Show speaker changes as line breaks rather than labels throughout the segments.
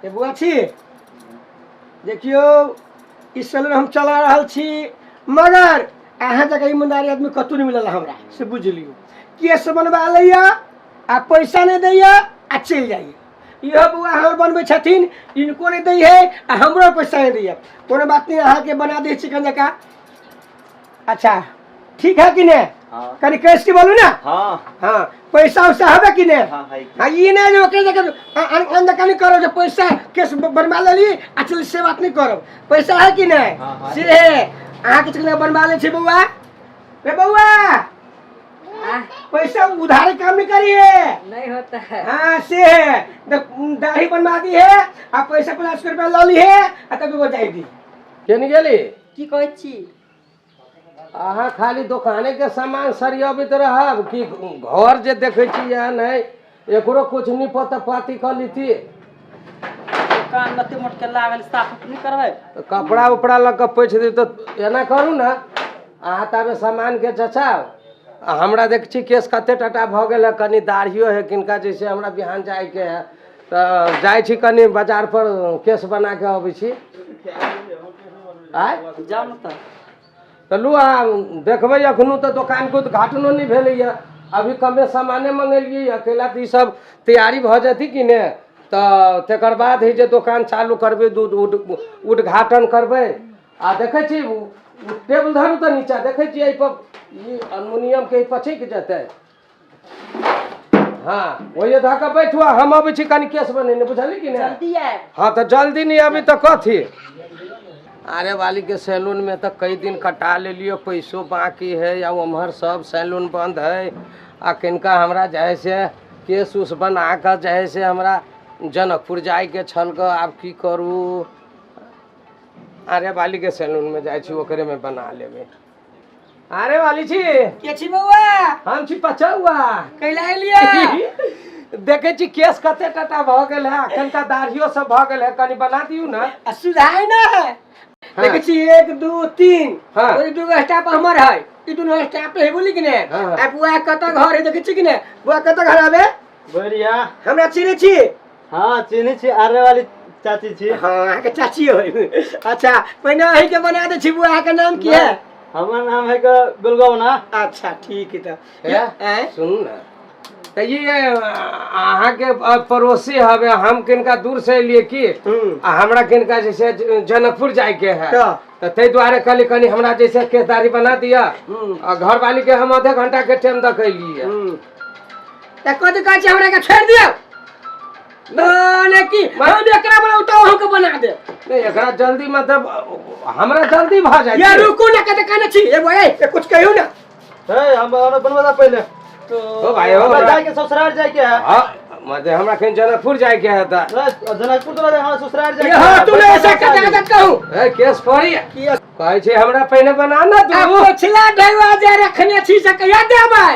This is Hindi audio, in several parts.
ए बुआ छी देखियो इस सैलून हम चला रहा छी मगर अहाँ जगह ईमानदारी आदमी कतौ नहीं मिलल हमरा से बुझ लियो केस बनवा लैया आ पैसा नहीं दैया आ चल जाइए यह बुआ हमर बनबै छथिन इनको नहीं दै है आ हमरो पैसा नहीं दैया कोनो बात नहीं अहाँ के बना दे चिकन जका अच्छा ठीक है कि नहीं
हाँ
कनी कैश के बोलू ना
हाँ
हाँ पैसा उसा हबे कि नहीं
हाँ है
हाँ ये नहीं जो ओकरे जगह अनदेखा नहीं करो जो पैसा केस बनवा लेली आ चल से बात नहीं करो पैसा है कि नहीं
हाँ,
से है अहाँ के चिकन बनवा ले छी बउआ रे बउआ पैसा उधार काम नहीं करिए
नहीं होता है।
हाँ से है दाढ़ी बनवा दी है आ पैसा 50 रुपया लो ली है आ तब वो जाई दी केन गेली
की कहै छी
अहाँ खाली दुकाने के सामान सरियाबित रहब कि घर जे देखे छी या नहीं एकरो कुछ नहीं पता पाती कर ली थी
दुकान मते मोट के लागल साफ नहीं करबै
तो कपड़ा उपड़ा लग के पोछ दी तो एना करू ना अहाँ ताबे सामान के चचाओ हमरा देख छी केस कते टटा भ गेल है कनी दाढ़ियो है किनका जैसे हमरा बिहान जाए के है तो जाए छी कनी बाजार पर केस बना के अबै छी आय
जाउ न
तो लू अहाँ देखबै अखनू तो दुकान के उद्घाटनो नहीं भेलैया अभी कमे सामाने मंगेलिए अकेला तो सब तैयारी भ जती कि ने तो तकर बाद है जे दुकान चालू करबै दूध उद्घाटन करबै आ देखै छी टेबल धरू तो नीचा देखै छी एहि पर ई एल्युमिनियम के पछैक जेतै हाँ ओये धऽ के बैठू हम अबै छी कनी केस बनेने बुझली कि ने
जल्दी आए
हाँ तो जल्दी नहीं अभी तो कथी अरे वाली के सैलून में तो कई दिन कटा ले लियो पैसों बाकी है या उम्हर सब सैलून बंद है आ किनका हमरा जैसे केस उस बना कर जैसे हमरा जनकपुर जाए के छल ग आब की करू अरे वाली के सैलून में जाए छी ओकरे में बना लेबे अरे वाली छी
के छी बउआ
हम छी पचौआ
कैला एलिया
देखे छी केस कते टटा भ गेल है कनका दाढ़ियो सब भ गेल है कनी बना दियू ना
सुधार ना है
देखे
छी 1 2 3
हाँ।
ओई दुगो स्टाफ हमर है ई दुनो स्टाफ है बोली कि ने
हाँ।
आ बुआ कत घर है देखे छी कि ने बुआ कत घर आबे
बढ़िया
हमरा चिन्हे छी
हाँ चिन्ह छी आरे वाली चाची छी
हां के चाची है अच्छा पहिने अही के बना दे छी बुआ के नाम की है
हमार नाम है गुलगौना
अच्छा ठीक है तो
है सुन ना तो ये अहाँ के पड़ोसी हवे हम किनका दूर से लिए की हमरा किनका जैसे जनकपुर जाए के है तो ते द्वारे कल कनी हमरा जैसे केसदारी बना दिया और घर वाली के हम आधे घंटा के टाइम तक लिए
त कथि कहै छी हमरा के छोड़ दियो माने की हम एकरा बनाउ त अहाँ के बना दे
नहीं एकरा जल्दी मतलब हमरा जल्दी भ जाए
या रुको ना कते कहने छी एगो ए कुछ कहियो ना
है हम बनवा पहले
तो ओ भाई हो
जाए के ससुराल जाए के है
हां मतलब हमरा कहीं जनकपुर जाए के है त
जनकपुर तो हम ससुराल जाए
ये हां तू ने ऐसा कते कहू
ए केस पड़ी कहै छै हमरा पहले बना ना तू
पिछला ढैवा जे रखने छी से कहिया देबै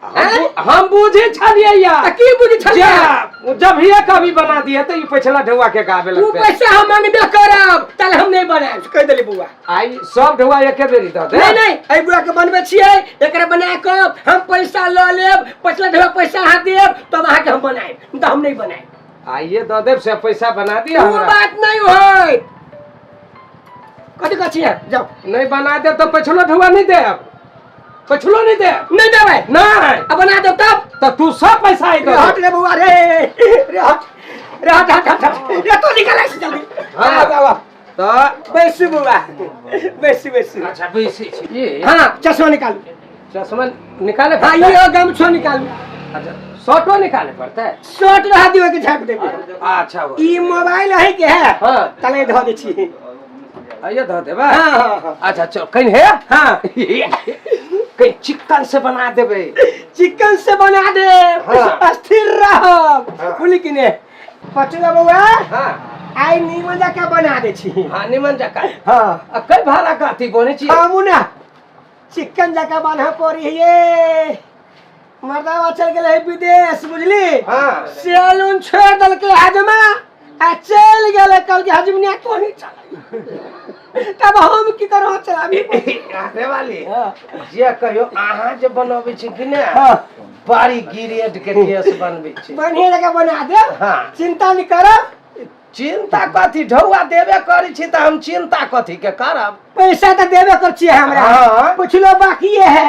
हम बुझे छलिए या
की बुझे छलिए
जब ही कभी बना दिए तो ये पिछला ढुआ के गावे लगते
तू पैसा हम मांगबे करब तल हम नहीं बनाए कह देली बुआ
आई सब ढुआ एके बेरी द दे
नहीं ए बुआ के बनबे छिए एकरा बना के हम पैसा ल लेब पिछला ढुआ पैसा हाथ देब तब आके हम बनाएब त हम नहीं बनाए
आइए द देब से पैसा बना दिया
वो बात नहीं होय कथि कहै छियै जाओ
नहीं बना दे तो पिछला ढुआ नहीं देब पिछलो नहीं दे
नहीं देबै
नहीं
अब बना दो तब
तो तू सब पैसा ही दे
हट रे बुआ रे हट ये तो निकल ऐसे जल्दी
हां
बाबा
तो
बैसु बुआ बैसु
अच्छा बैसे ये
हां चश्मा निकाल
चश्मा निकाले
हां ये गमछो निकाल
अच्छा शर्टो निकाले पड़ता है
शर्ट रहा दियो के झाप देबे
अच्छा
ई मोबाइल है के है
हां
तले ध दे छी
आइए ध देबा
हां
अच्छा चल कहीं है
हां
कहीं चिकन से बना देबे
चिकन से बना दे
हाँ।
स्थिर रह
हाँ।
बोली कि ने पचुआ बउआ
हां
आई नीमन जाके बना दे छी
हां निमन जका
हां
अब कई भाड़ा काती बने छी
हमना चिकन जाके बना पड़ी ये मर्दावा चल गेले विदेश बुझली
हां
सैलून छोड़ दल के हजमा आ चल गेले कल के हजमनिया को नहीं चला तब हम की करो चलाबी
अरे वाली जे कहियो आहा जे बनबै छी कि ने
हां
बारी गिरेड के केस बनबै छी
बढ़िया जगह बना दे
हां
चिंता नहीं करो
चिंता कथी ढौआ देबे करी छी त हम चिंता कथी के करब।
पैसा तो देवे कर छिए हमरा।
हाँ।
कुछ लो बाकी है।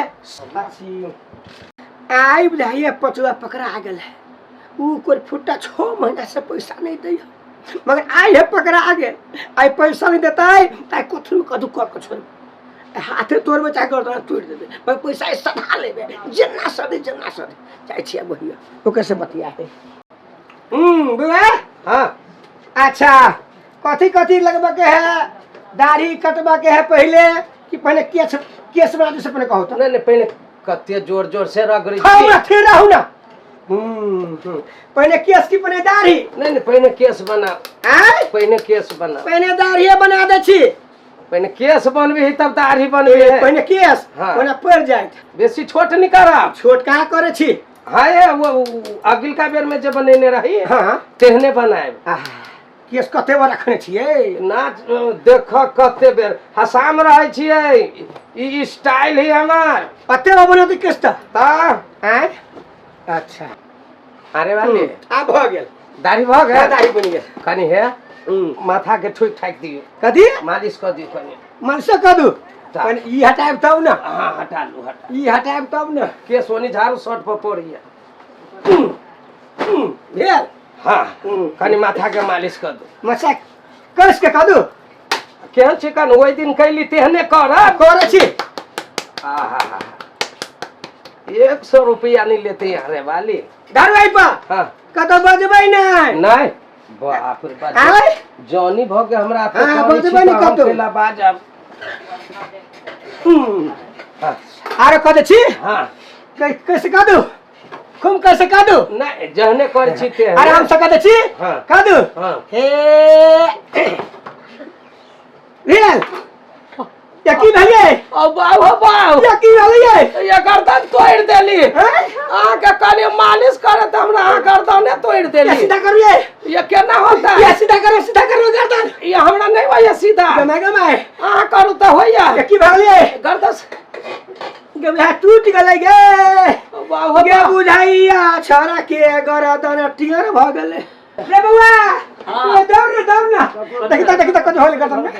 आई बुझाइए पचुआ पकड़ा गेल है। ऊ कोई फुट्टा 6 महीना से पैसा नहीं दै मगर आई है पकड़ा गेल। आई पैसा नहीं देता है ताई कुथरू कदू कर के छोड़ हाथे तोड़ में चाहे कर तोड़ देबे मगर पैसा सधा लेबे जन्ना सदे चाहे छिया बहिया तो कैसे बतिया है। बुआ
हां
अच्छा कथी कथी लगबा के है दाढ़ी कटवा के है पहले कि पहले केस बना दे से पहले कहो तो
नहीं पहले कते जोर जोर से रगड़ी
हमरा फिर रहू ना। पहले केस की पहले दाढ़ी
नहीं पहले केस बना
हैं
पहले केस बना
पहले दाढ़ी बना दे छी
पहले केस बनबी तब दाढ़ी बनबी
पहले केस
हाँ।
ओना पड़ जाए
बेसी छोट नहीं करब।
छोट कहाँ करे छी
हां ये वो अगिल का बेर में जे बनेने रही
हाँ
तेहने बनाएब।
केस कते बार रखने छिए
ना देख कते बेर हसाम रहे छिए ई स्टाइल है हमार
कते बार बना दे केस ता हैं अच्छा
अरे वाले
अब हो गेल
दाढ़ी भ गए
दाढ़ी बन गेल
कनी है माथा के ठोक ठाक दियो
कथी
मालिश कर दियो कनी
मनसे कदू पहले ई हटाएब तब ना
हां हटा लू हटा
ई हटाएब तब ना
के सोनी झाड़ू शर्ट पर पड़िए
भेल
हां कनी माथा के मालिश कर दो
मसा कस के कदू
केहन चिकन ओइ दिन कैली तेहने करब
करे छी
आहा 100 रुपया नहीं लेते यहाँ रे वाली
धरवाई पा
हां
कतो बजबै नहीं
नहीं बाप रे बाप
आय
जॉनी भ के हमरा पे
हाँ,
करी
बजबै नहीं
छी
कतो।
केला बाजब हां
आरो कदे छी
हां
कैसे कदू खूब कैसे कदू
नहीं जहने कर छी ते
अरे हम से कदे छी
हाँ।
कदू
हां
हे भेल या की भइए
ओ बाऊ
या की भइए
ये गर्दन तोड़ देली
हैं
आ के कनी मालिश करे त हमरा आ गर्दन तोड़
या
देली
सीधा करिए
ये केना होता
या
है
सीधा करो गर्दन
ये हमरा नहीं होया सीधा
गमाए
आ करू त होया
या की भइए
गर्दन
गबला टूट गेलै गे
बाऊ
गे बुझाइया छोरा के गर्दन टियर भ गेलै रे बउआ
हाँ।
दौड़ ना देखि त कत होल गर्दन में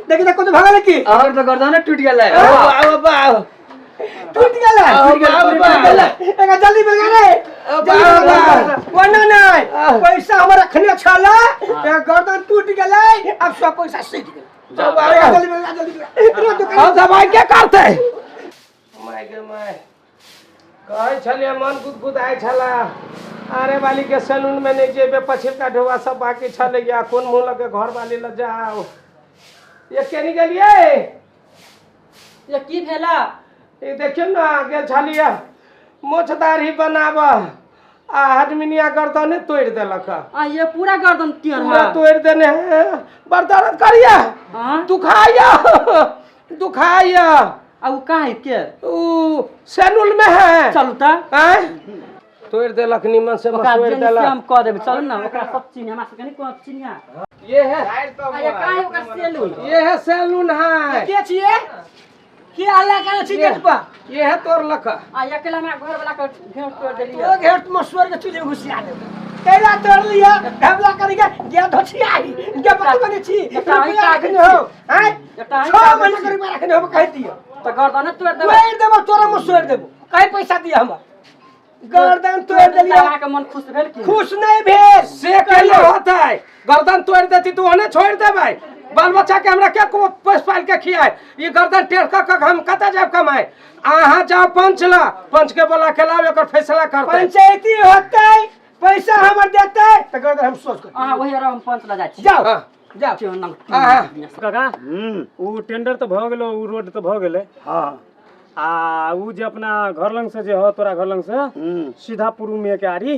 देखि त कत भगल की
और तो गर्दन टूट गेल है।
बाऊ
टूट गेलै एका जल्दी बगा रे वरना नहीं पैसा हमर रखने छला गर्दन टूट गेलै अब सब पैसा सीख गेल जल्दी बगा
अब दवाई क्या करते माय गे माय कहै छलिए मन गुदगुदाय छला अरे वाली के सैलून में नहीं जेबे पछिलका ढोवा सब बाकी छले या कोन मुंह लगे घर वाली ल जाओ ये केनी गेलिए
ये की भेला
ये देखियो ना गेल छलिए मोछदारी बनाब आ हजमिनिया गर्दने तोड़ देलक
ये पूरा गर्दन टियर
पूरा
है
तोड़ देने हैं बड़ दर्द करिया
हाँ
दुखाया
अब वो कहाँ है के
ऊ सैलून में है
चलू ता
हैं तोड़ देलक निमन से
ओकरा
मसोड़
जेन
देलक
हम कह देबै चलू ना ओकरा सब चिन्ह हमरा सबके नहीं कोन चिन्ह
ये है
ये कहाँ है ओकरा सेलून
ये है सैलून है
के छिए की हल्ला करे छी गेट पर
ये है तोड़ लक
ये अकेला हमरा घर वाला के घेर तोड़ देली
तो घेट मसवर के चुले घुसिया दे कैला तोड़ लिया ढबला करके गे धछियाई के पता बने छी रुपया रखने हो हैं
एटा है
6 महीना के रुपया रखने हो कह दियो
तो गर्दन तोड़ देबै
तोड़ देबो तोरा मसवर देबो कई पैसा दिया हम गर्दन तोड़ देलिया
अहाँ के मन खुश भेल की
खुश नहीं भेल
से कैले होता है गर्दन तोड़ देती तू ओने छोड़ देबै बाल बच्चा के हमरा क्या को पोस पाल के खियाए ये गर्दन टेढ़ क हम कता जाब कमाए आहा जाओ पंच के बोला के लाओ एकर फैसला करते
पंचायती होते पैसा हमर देते त गर्दन हम सोच कर
अहाँ वही हम पंच ला जाइ छी
जाओ
हाँ।
जाओ
काका उ टेंडर तो भ गेलो उ रोड तो भ गेले
हाँ
आ उ जे अपना घर लंग से जे हो तोरा घर लंग से सीधा पूर्व में के आरी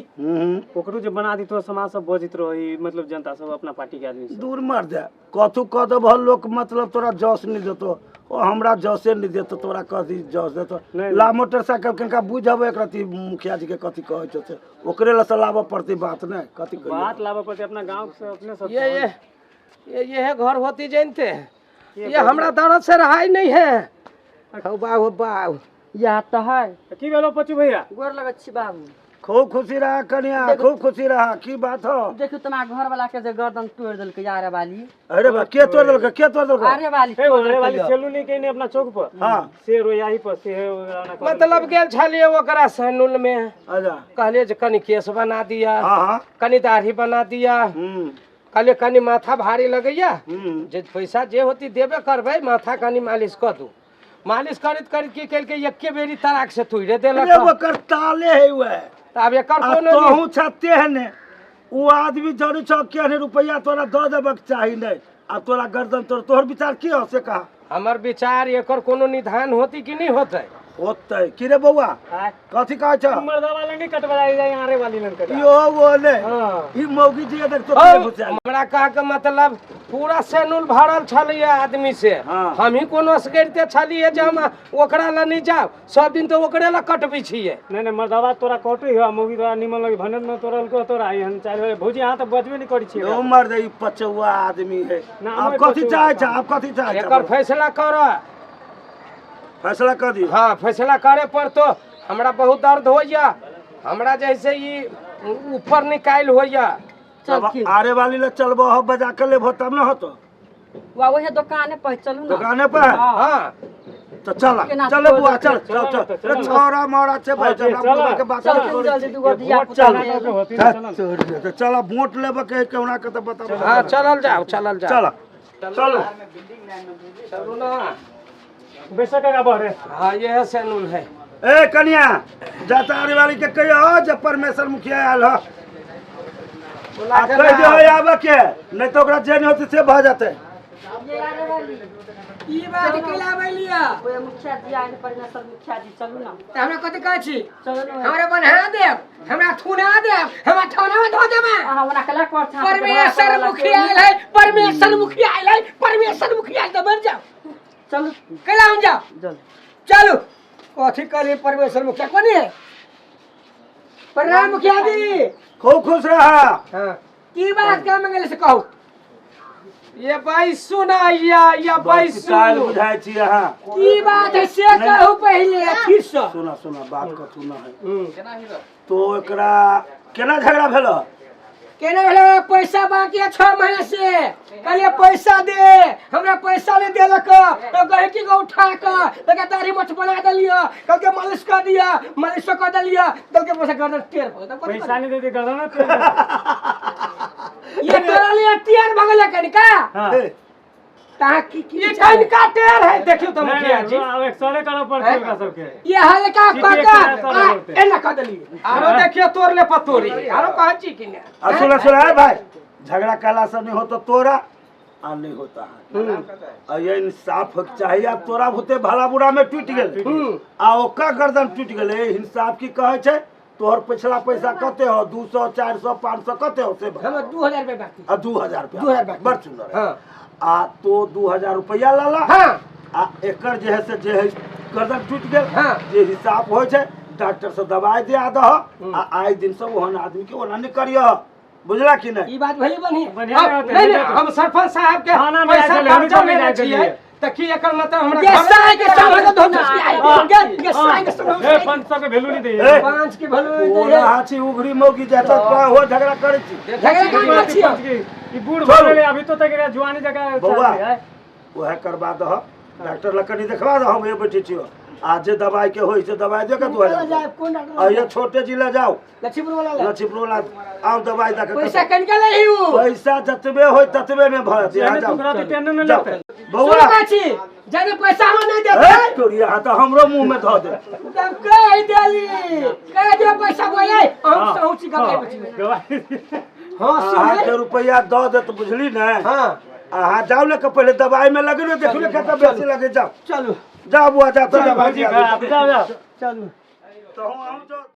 ओकरो जे बना दी तो समाज सब बजित रही मतलब जनता सब अपना पार्टी के आदमी सब
दूर मर जाए कथू कह देबह लोग मतलब तोरा जस नहीं देतो ओ हमरा जसे नहीं देतो तोरा कथी जस देतो
नहीं।
ला मोटरसाइकिल कनका बुझब एक रति मुखिया जी के कथी कहै छथे ओकरे ला लाबऽ पड़ती बात नहीं कथी कहिए
बात लाबे पड़ते अपना गांव से अपने सब
ये है घर होती जानते ये हमरा दर्द से रहाई नहीं है बाबू
या त है
की भेलो पचू भैया
गोर लगत छी बाबू
खूब खुशी रहा कन्या, खूब खुशी रहा। की बात हो?
देखियो तुम्हारा घर वाला के जे गर्दन तोड़ देलकै आरे वाली।
अरे बा के तोड़ देलकै? के तोड़ देलकै?
आरे वाली
ए ओरे वाली सेलू नहीं कहीं अपना चौक पर
हाँ
से रोयाही पर से
मतलब गेल छलिए ओकरा सैलून में,
अच्छा
कहलिए जे कनी केस बना दिया,
हाँ हाँ
कनी दाढ़ी बना दिया, कहलिए कनी माथा भारी लगैया, जे पैसा जे होती देबे करबै, माथा कनी मालिश कर दू। मालिश करैत करैत की केलकै एके बेरी तराक से तुड़े
अरे
देलक।
ओकर ताले है वे।
अब एकर
आ
कोनो
तोहू छते है ने वो आदमी जरूर छौ के ने रुपया तोरा दे देबक चाही नहीं। अब तोरा गर्दन तोहर विचार की हो से कहा?
हमर विचार एकर कोनो निदान होती कि नहीं होतै?
होतै की रे बउआ? कथी कहै छ?
मर्दा वाला नहीं कटवाई जाए आरे वाली लन कटा।
यो बोले
हां
ई मौगी जी देख तो
हमरा कहा के मतलब पूरा सैलून भरल छलिए आदमी से,
हाँ।
हम ही कोनो असगरते छलिए जे हम ओकरा ला नहीं जाब, सब दिन तो ओकरे ला कटबी छिए।
नहीं मर्दावा तोरा कटै हो मौगी तोरा निमन लगे भने न तोरा को तोरा हम चाहे भौजी हां त बचबे नहीं करै छी।
उमर दे ई पचौआ आदमी है।
ना,
आप
मैं
कथी
पचौआ
चाहे छ? आप कथी चाहे
एकर
छ?
फैसला कर।
फैसला कर दी।
हाँ फैसला करे पर तो हमरा बहुत दर्द होइया, हमरा जैसे ये ऊपर निकाल होइया।
आरे वाली ले चलबो हो बजा के लेबो तब न होतो।
वा वही दुकाने पर चलू ना।
दुकाने पर
हाँ
तो चल
केना
चल बुआ चल
चल,
चल
चल,
चल
चल।
छोरा मोरा से भाई चल
चल,
बुआ के बात
चल
कर।
जल्दी दुगो दिया
वोट
पुता
चल के होती ना चल।
तो चल वोट लेबे के केहुना के तो बता।
हाँ चलल जाओ चलल जाओ।
चल चल
चलू ना।
बेशक का बहरे
हाँ यह सैलून है।
ए कन्या जाता आरे वाली के कहियो जे परमेश्वर मुखिया आयल हो। आ कह दे हो आबे के नहीं तो ओकरा जे नहीं होती से भ जाते।
ये आरे वाली
ई बात केला बैलिया
ओए मुखिया जी आए परमेश्वर मुखिया जी चलू ना।
त हमरा कथि कहै छी?
चलू ना।
हमरा बन्हा देब, हमरा थुना देब, हमरा ठौना में धो देब।
हां हमरा कला कर था।
परमेश्वर मुखिया आयल है, परमेश्वर मुखिया आयल है, परमेश्वर मुखिया आयल त बन जाओ।
चलू
कैला हम जाओ?
जल्दी
चलो कथी कहली परमेश्वर मुखिया कोनी है? प्रणाम मुखिया जी।
खूब खुश रहा।
हां की बात का मंगल से कहू?
ये भाई सुनाइया या भाई
काल
सुन।
बुझाई छी अहाँ।
की बात है से कहू पहले ठीक से।
सुना सुना बात कथू न है। तो एकरा केना झगड़ा भेलो?
केना भेले? पैसा बाकी है 6 महीने से, कहलिए पैसा दे, हमरा पैसा नहीं देलक, तो गहकी को उठा के लगा दाढ़ी मछ बना दलियो, कल के मालिश कर दिया, मालिश कर दलिया, कल के पैसा गर्दन टेर हो।
पैसा नहीं देती गर्दन
ये तोरा लिए टेर भगले कनिका।
हां
ता की
ये कनिका टेर है, देखियो तो मुखिया जी।
अब एक्सरे करो पड़ते का सबके
ये हल्का
चीटिए
काका
के रास्ता में
एना कर दलिए।
आरो देखियो तोर ले पतोरी, आरो कहा छी कि ने।
आ सुना सुना है भाई झगड़ा काला से नहीं होता तोरा आ नहीं होता है। और ये इंसाफ होके चाहिए। अब तोरा भूते भला बुरा में टूट गेल आ ओकर गर्दन टूट गेले। इंसाफ की कहे छे? तोहर पिछला पैसा कते हो? 200 400 500 कते हो से?
हम 2000 रुपए बाकी।
आ 2000 रुपया
2000 बाकी।
बड़ सुंदर है।
हां
आ तो 2000 रुपया लाला।
हां
आ एकर जे है से जे है गर्दन टूट गेल।
हाँ।
जे हिसाब होय छे डॉक्टर से दवाई दिया दह आ आइ दिन सब ओहन आदमी के ओना नहीं करियो। बुझला कि नहीं?
ई बात भली बनी।
बढ़िया
अब
होते
नहीं हम सरपंच साहब के
थाना में
पैसा
आके
कर्जा
लेने
लेने
जाके
छिए
लिए।
त की एकर मतलब हमरा
ये
घर
साई के सामने को धोना ये साई के
ए
सामने
500 के वैल्यू नहीं दे
ए,
5 के भलो
ओना हाची उघरी मौगी जाता हो झगड़ा करे छी।
झगड़ा कर छी।
ई बूढ़ बोले अभी तो तक जवानी जगह
बउआ
चल रही है।
वह करवा दह डॉक्टर लकड़ी देखवा दह। हम ये बैठे छियो आज जे दवाई के होई से दवाई दे के 2000
जाए कौन डॉक्टर?
आ ये छोटे जिला जाओ
लक्ष्मीपुर वाला ले।
लक्ष्मीपुर वाला आओ दवाई दे के
पैसा कन के ले हिउ।
पैसा जतबे होई ततबे में भर दे। आ
यानी
जाओ
तुम रात टेंशन न
जाओ।
लेते
बउआ
सुन छी जने पैसा हम नहीं
ए
देते
तोरिया हाथ हमरो मुंह में धो दे।
तब कह देली कह दे पैसा बोले हम सौची का बची। हां
अहाँ
सुन
के रुपया दो दे तो बुझली ना।
हां
अहाँ जाओ ले के पहले दवाई में लगे देख ले कितना बेसी लगे। जाओ
चलो
जाओ बुआ जा तो दवाई
भौजी
दिया।
जाओ जाओ
चलो
तो हम जो